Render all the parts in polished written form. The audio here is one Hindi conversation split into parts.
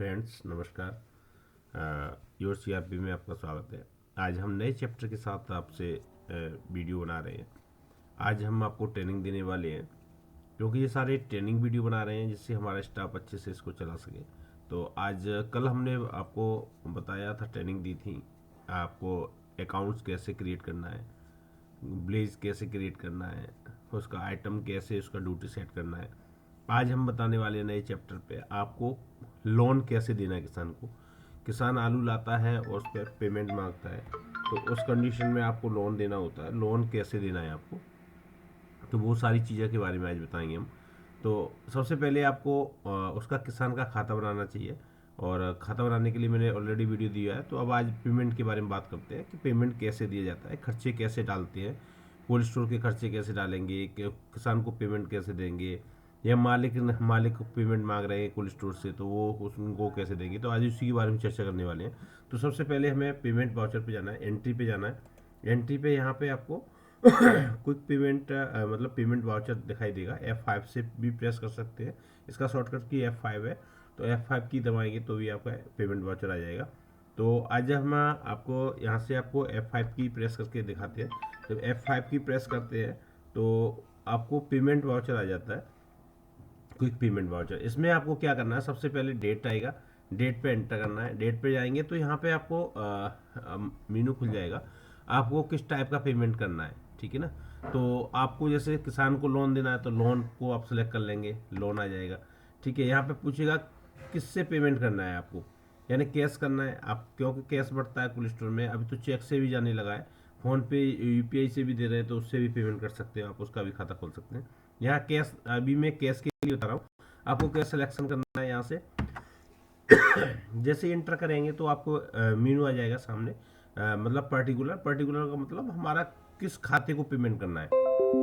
फ्रेंड्स नमस्कार। योर सीआरपी में आपका स्वागत है। आज हम नए चैप्टर के साथ आपसे वीडियो बना रहे हैं। आज हम आपको ट्रेनिंग देने वाले हैं, क्योंकि ये सारे ट्रेनिंग वीडियो बना रहे हैं जिससे हमारा स्टाफ अच्छे से इसको चला सके। तो आज कल हमने आपको बताया था, ट्रेनिंग दी थी आपको अकाउंट्स कैसे क्रिएट करना है, ब्लेज कैसे क्रिएट करना है, उसका आइटम कैसे, उसका ड्यूटी सेट करना है। आज हम बताने वाले नए चैप्टर पे आपको लोन कैसे देना है किसान को। किसान आलू लाता है और उस पर पेमेंट मांगता है, तो उस कंडीशन में आपको लोन देना होता है। लोन कैसे देना है आपको, तो वो सारी चीज़ों के बारे में आज बताएंगे हम। तो सबसे पहले आपको उसका किसान का खाता बनाना चाहिए, और खाता बनाने के लिए मैंने ऑलरेडी वीडियो दिया है। तो अब आज पेमेंट के बारे में बात करते हैं कि पेमेंट कैसे दिया जाता है, खर्चे कैसे डालते हैं, कोल्ड स्टोर के खर्चे कैसे डालेंगे, किसान को पेमेंट कैसे देंगे, या मालिक को पेमेंट मांग रहे हैं कोल्ड स्टोर से, तो वो उसको कैसे देंगे। तो आज उसी के बारे में चर्चा करने वाले हैं। तो सबसे पहले हमें पेमेंट वाउचर पे जाना है, एंट्री पे जाना है। एंट्री पे यहाँ पे आपको क्विक पेमेंट मतलब पेमेंट वाउचर दिखाई देगा। F5 से भी प्रेस कर सकते हैं, इसका शॉर्टकट की F5 है, तो F5 की दबाएंगे तो भी आपका पेमेंट वाउचर आ जाएगा। तो आज हम आपको यहाँ से आपको F5 की प्रेस करके दिखाते हैं। जब F5 की प्रेस करते हैं तो आपको पेमेंट वाउचर आ जाता है, क्विक पेमेंट वाउचर। इसमें आपको क्या करना है, सबसे पहले डेट आएगा, डेट पे एंटर करना है। डेट पे जाएंगे तो यहाँ पे आपको मेनू खुल जाएगा, आपको किस टाइप का पेमेंट करना है, ठीक है ना। तो आपको जैसे किसान को लोन देना है तो लोन को आप सेलेक्ट कर लेंगे, लोन आ जाएगा, ठीक है। यहाँ पे पूछेगा किससे पेमेंट करना है आपको, यानी कैश करना है आप, क्योंकि कैश बढ़ता है कोल्ड स्टोर में। अभी तो चेक से भी जाने लगा है, फ़ोन पे यूपीआई से भी दे रहे हैं, तो उससे भी पेमेंट कर सकते हैं आप, उसका भी खाता खोल सकते हैं। यहाँ कैश, अभी मैं कैश के लिए बता रहा हूँ, आपको कैश सिलेक्शन करना है। यहाँ से जैसे इंटर करेंगे तो आपको मेनू आ जाएगा सामने, मतलब पर्टिकुलर का मतलब हमारा किस खाते को पेमेंट करना है,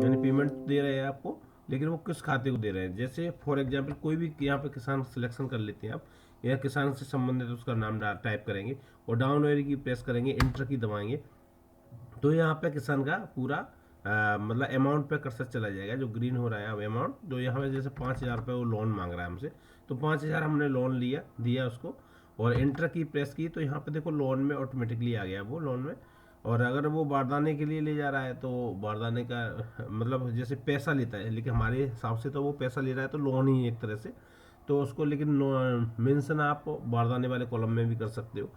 यानी पेमेंट दे रहे हैं आपको, लेकिन वो किस खाते को दे रहे हैं। जैसे फॉर एग्जांपल कोई भी यहाँ पे किसान सिलेक्शन कर लेते हैं आप, या किसान से संबंधित उसका नाम टाइप करेंगे और डाउन एरो की प्रेस करेंगे, इंटर की दबाएंगे, तो यहाँ पे किसान का पूरा मतलब अमाउंट पे कर्सर चला जाएगा, जो ग्रीन हो रहा है अब अमाउंट। तो यहाँ पे जैसे 5,000 रुपये वो लोन मांग रहा है हमसे, तो 5,000 हमने लोन दिया उसको, और एंटर की प्रेस की, तो यहाँ पे देखो लोन में ऑटोमेटिकली आ गया वो लोन में। और अगर वो बारदाने के लिए ले जा रहा है तो बारदाने का मतलब जैसे पैसा लेता है, लेकिन हमारे हिसाब से तो वो पैसा ले रहा है, तो लोन ही एक तरह से। तो उसको लेकिन मेंशन आप बारदाने वाले कॉलम में भी कर सकते हो,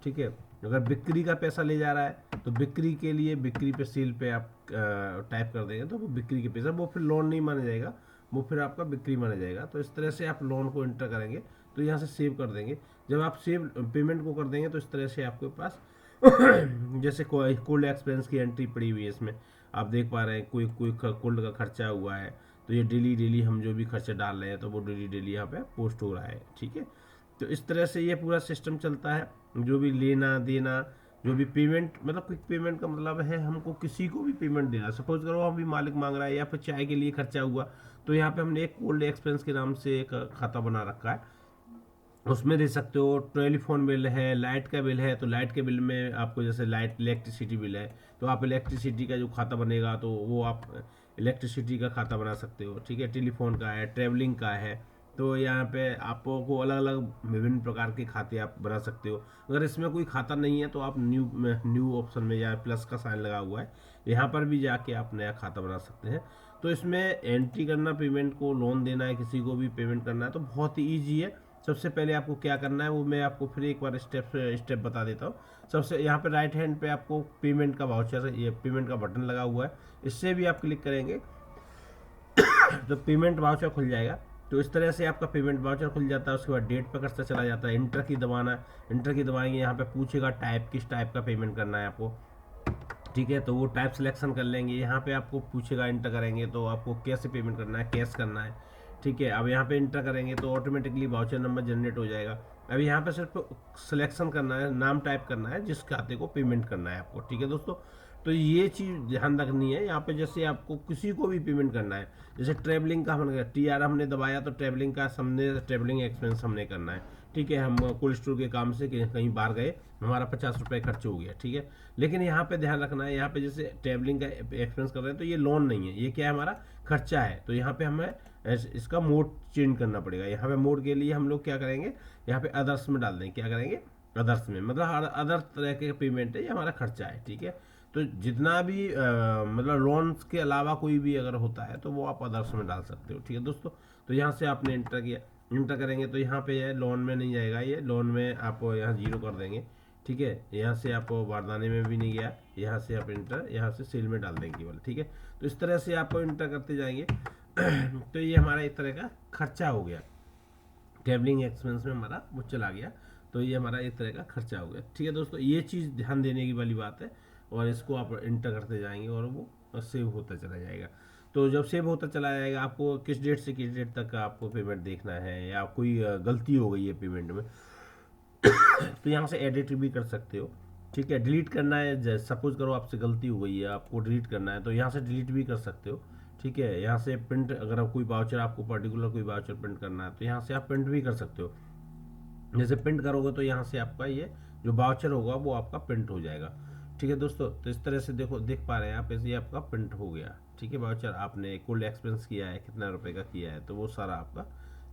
ठीक है। अगर बिक्री का पैसा ले जा रहा है तो बिक्री के लिए बिक्री पे सील पे आप टाइप कर देंगे, तो वो बिक्री के पैसा, वो फिर लोन नहीं माना जाएगा, वो फिर आपका बिक्री माना जाएगा। तो इस तरह से आप लोन को इंटर करेंगे, तो यहाँ से सेव कर देंगे। जब आप सेव पेमेंट को कर देंगे तो इस तरह से आपके पास जैसे कोल्ड एक्सपेंस की एंट्री पड़ी हुई है, इसमें आप देख पा रहे हैं कोई कोई कोल्ड का खर्चा हुआ है, तो ये डेली हम जो भी खर्चा डाल रहे हैं तो वो डेली यहाँ पे पोस्ट हो रहा है, ठीक है। तो इस तरह से ये पूरा सिस्टम चलता है। जो भी लेना देना, जो भी पेमेंट, मतलब क्विक पेमेंट का मतलब है हमको किसी को भी पेमेंट देना। सपोज करो हम भी मालिक मांग रहा है, या फिर चाय के लिए खर्चा हुआ, तो यहाँ पे हमने एक कोल्ड एक्सपेंस के नाम से एक खाता बना रखा है, उसमें दे सकते हो। टेलीफोन बिल है, लाइट का बिल है, तो लाइट के बिल में आपको जैसे लाइट इलेक्ट्रिसिटी बिल है, तो आप इलेक्ट्रिसिटी का जो खाता बनेगा तो वो आप इलेक्ट्रिसिटी का खाता बना सकते हो, ठीक है। टेलीफोन का है, ट्रैवलिंग का है, तो यहाँ पे आपको अलग अलग विभिन्न प्रकार के खाते आप बना सकते हो। अगर इसमें कोई खाता नहीं है तो आप न्यू ऑप्शन में, या प्लस का साइन लगा हुआ है, यहाँ पर भी जाके आप नया खाता बना सकते हैं। तो इसमें एंट्री करना, पेमेंट को लोन देना है, किसी को भी पेमेंट करना है, तो बहुत ही ईजी है। सबसे पहले आपको क्या करना है वो मैं आपको फिर एक बार स्टेप बता देता हूँ। सबसे यहाँ पे राइट हैंड पे आपको पेमेंट का वाउचर, ये पेमेंट का बटन लगा हुआ है, इससे भी आप क्लिक करेंगे तो पेमेंट वाउचर खुल जाएगा। तो इस तरह से आपका पेमेंट वाउचर खुल जाता है। उसके बाद डेट पर कर्सर चला जाता है, इंटर की दबाना, इंटर की दबाएंगे, यहाँ पे पूछेगा टाइप, किस टाइप का पेमेंट करना है आपको, ठीक है। तो वो टाइप सिलेक्शन कर लेंगे, यहाँ पे आपको पूछेगा, इंटर करेंगे तो आपको कैसे पेमेंट करना है, कैश करना है, ठीक है। अब यहाँ पे इंटर करेंगे तो ऑटोमेटिकली वाउचर नंबर जनरेट हो जाएगा। अब यहाँ पे सिर्फ सिलेक्शन करना है, नाम टाइप करना है जिस खाते को पेमेंट करना है आपको, ठीक है दोस्तों। तो ये चीज़ ध्यान रखनी है यहाँ पे। जैसे आपको किसी को भी पेमेंट करना है, जैसे ट्रैवलिंग का हमने TR हमने दबाया, तो ट्रैवलिंग का हमने ट्रैवलिंग एक्सपेंस हमने करना है, ठीक है। हम कोल्ड स्टोर के काम से कहीं बाहर गए, हमारा 50 रुपये खर्च हो गया, ठीक है। लेकिन यहाँ पे ध्यान रखना है, यहाँ पे जैसे ट्रैवलिंग का एक्सपेंस कर रहे हैं तो ये लोन नहीं है, ये क्या है, हमारा खर्चा है। तो यहाँ पे हमें इसका मोड चेंज करना पड़ेगा। यहाँ पे मोड के लिए हम लोग क्या करेंगे, यहाँ पे अदर्स में डाल देंगे, क्या करेंगे अदर्स में, मतलब अदर तरह के पेमेंट है, ये हमारा खर्चा है, ठीक है। तो जितना भी मतलब लोन्स के अलावा कोई भी अगर होता है तो वो आप अदर्स में डाल सकते हो, ठीक है दोस्तों। तो यहाँ से आपने इंटर किया, इंटर करेंगे तो यहाँ पे ये लोन में नहीं जाएगा, ये लोन में आप यहाँ जीरो कर देंगे, ठीक है। यहाँ से आप बारदाने में भी नहीं गया, यहाँ से आप इंटर, यहाँ से सेल में डाल देंगे केवल, ठीक है। तो इस तरह से आप इंटर करते जाएंगे तो ये हमारा एक तरह का खर्चा हो गया, ट्रेवलिंग एक्सपेंस में हमारा वो चला गया। तो ये हमारा एक तरह का खर्चा हो गया, ठीक है दोस्तों। ये चीज़ ध्यान देने की वाली बात है, और इसको आप इंटर करते जाएंगे और वो सेव होता चला जाएगा। तो जब सेव होता चला जाएगा, आपको किस डेट से किस डेट तक आपको पेमेंट देखना है, या कोई गलती हो गई है पेमेंट में तो यहाँ से एडिट भी कर सकते हो, ठीक है। डिलीट करना है, सपोज करो आपसे गलती हो गई है, आपको डिलीट करना है, तो यहाँ से डिलीट भी कर सकते हो, ठीक है। यहाँ से प्रिंट, अगर कोई वाउचर आपको पर्टिकुलर कोई वाउचर प्रिंट करना है तो यहाँ से आप प्रिंट भी कर सकते हो। जैसे प्रिंट करोगे तो यहाँ से आपका ये जो वाउचर होगा वो आपका प्रिंट हो जाएगा, ठीक है दोस्तों। तो इस तरह से देखो, देख पा रहे हैं आप, ऐसे आपका प्रिंट हो गया, ठीक है। वाउचर आपने कुल एक्सपेंस किया है, कितना रुपए का किया है, तो वो सारा आपका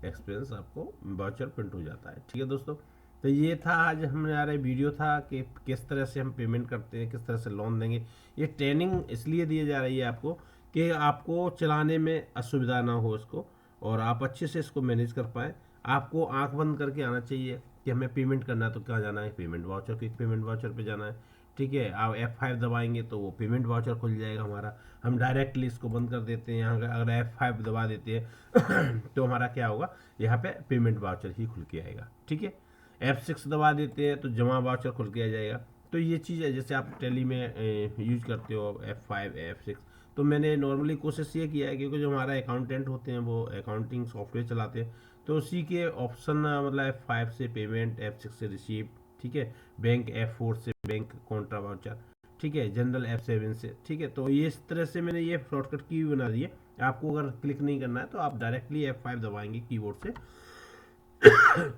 एक्सपेंस आपको वाउचर प्रिंट हो जाता है, ठीक है दोस्तों। तो ये था आज हमारा वीडियो था कि किस तरह से हम पेमेंट करते हैं, किस तरह से लोन देंगे। ये ट्रेनिंग इसलिए दी जा रही है आपको कि आपको चलाने में असुविधा ना हो इसको, और आप अच्छे से इसको मैनेज कर पाएँ। आपको आंख बंद करके आना चाहिए कि हमें पेमेंट करना है, तो क्या जाना है, payment voucher, quick payment voucher पे जाना है, ठीक है। आप F5 दबाएंगे तो वो पेमेंट वाउचर खुल जाएगा हमारा। हम डायरेक्टली इसको बंद कर देते हैं, यहाँ अगर F5 दबा देते हैं तो हमारा क्या होगा, यहाँ पे पेमेंट वाउचर ही खुल के आएगा, ठीक है। F6 दबा देते हैं तो जमा वाउचर खुल के आ जाएगा। तो ये चीज़ है, जैसे आप टैली में यूज करते हो F5 F6, तो मैंने नॉर्मली कोशिश ये किया है, क्योंकि जो हमारा अकाउंटेंट होते हैं वो अकाउंटिंग सॉफ्टवेयर चलाते हैं, तो उसी के ऑप्शन मतलब F5 से पेमेंट, F6 से रिसीव, ठीक है, बैंक F4 से बैंक कॉन्ट्रा वाउचर, ठीक है, जनरल F7 से, ठीक है। तो ये इस तरह से मैंने ये शॉर्टकट की भी बना दी है। आपको अगर क्लिक नहीं करना है तो आप डायरेक्टली F5 दबाएंगे कीबोर्ड से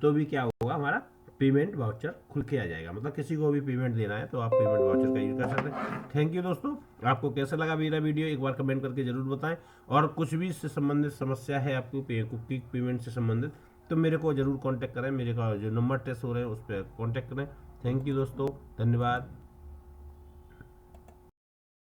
तो भी क्या होगा, हमारा पेमेंट वाउचर खुल के आ जाएगा। मतलब किसी को भी पेमेंट देना है तो आप पेमेंट वाउचर का यूज कर सकते हैं। थैंक यू दोस्तों, आपको कैसा लगा मेरा वीडियो एक बार कमेंट करके जरूर बताएं, और कुछ भी इससे संबंधित समस्या है आपको क्विक पेमेंट से संबंधित, तो मेरे को जरूर कांटेक्ट करें, मेरे का जो नंबर टेस्ट हो रहे हैं उस पर कांटेक्ट करें। थैंक यू दोस्तों, धन्यवाद।